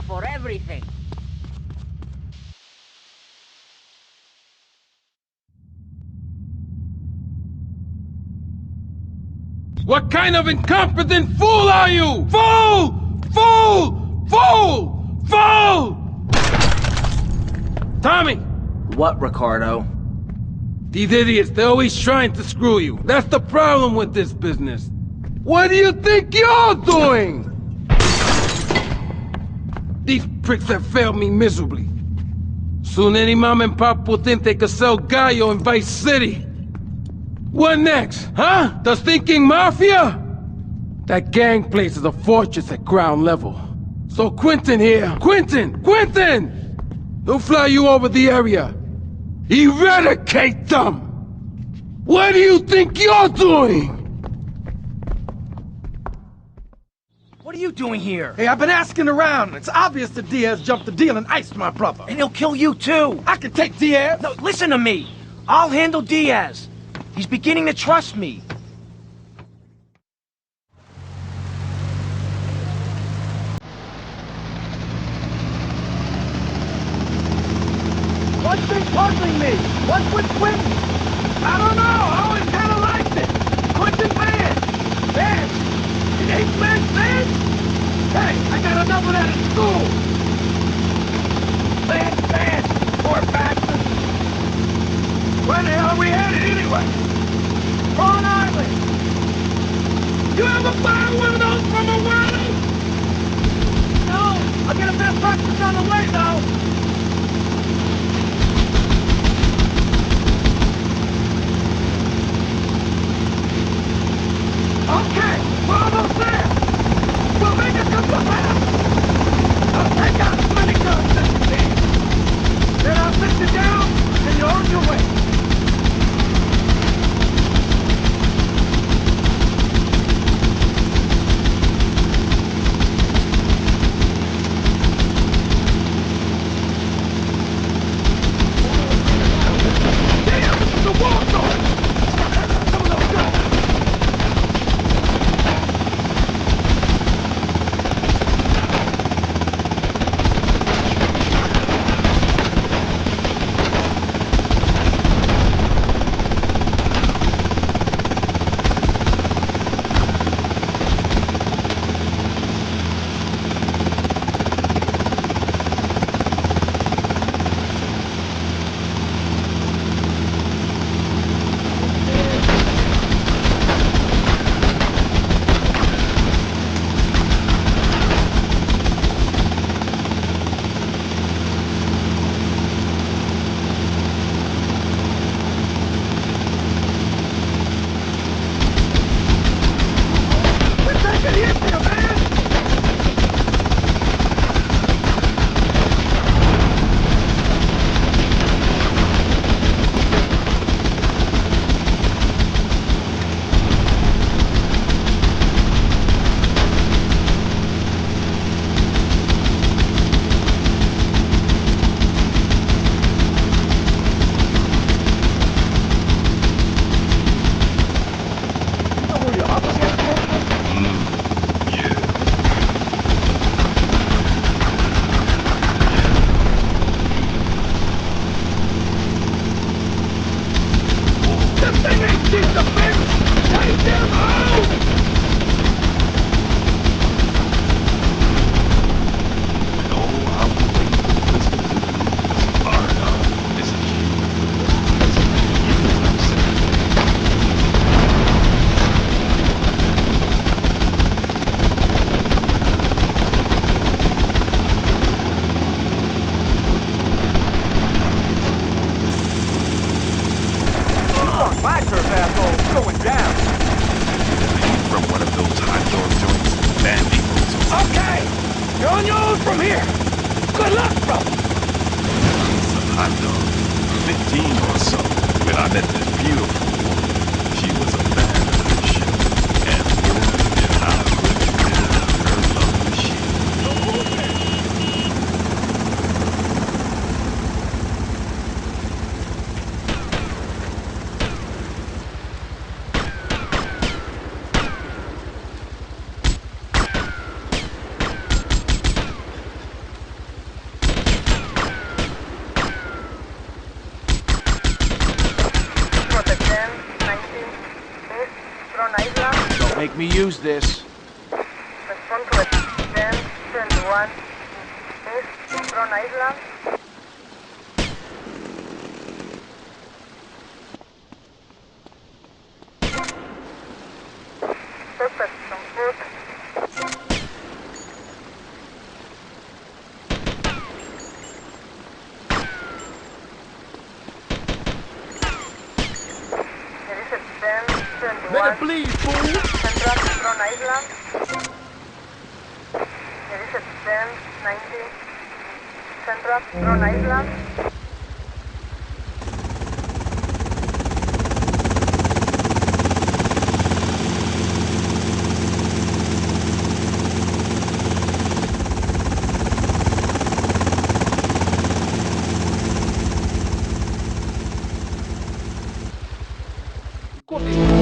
for everything. What kind of incompetent fool are you? Fool! Fool! Fool! Fool! Tommy! What, Ricardo? These idiots, they're always trying to screw you. That's the problem with this business. What do you think you're doing? These pricks have failed me miserably. Soon any mom and pop will think they could sell Gallo in Vice City. What next, huh? The stinking mafia? That gang place is a fortress at ground level. So Quentin here, Quentin! He'll fly you over the area. Eradicate them! What do you think you're doing? What are you doing here? Hey, I've been asking around. It's obvious that Diaz jumped the deal and iced my brother. And he'll kill you too. I can take Diaz. No, listen to me. I'll handle Diaz. He's beginning to trust me. What's been puzzling me? What's with Quentin? I don't know. I always kind of liked it. Quentin Vance. Vance. It ain't Vance. Hey, I got enough of that in school. Vance. Poor bastard. Where the hell are we headed anyway? Prawn Island. You ever buy one of those from a Wally? No. I'll get a bit of practice on the way, though. Okay, we're almost there. We'll make a couple of laps. I'll take out as many guns as you can. Then I'll sit you down, and you're on your way. Damn, the war zone! Some of those guns. Make me use this. Respond to it. 10-21. East Front Island. Suspect on foot. There is a 10-21. Let it bleed, fool! Central Front Island. There is a 10-90. Central Front Island. Copy.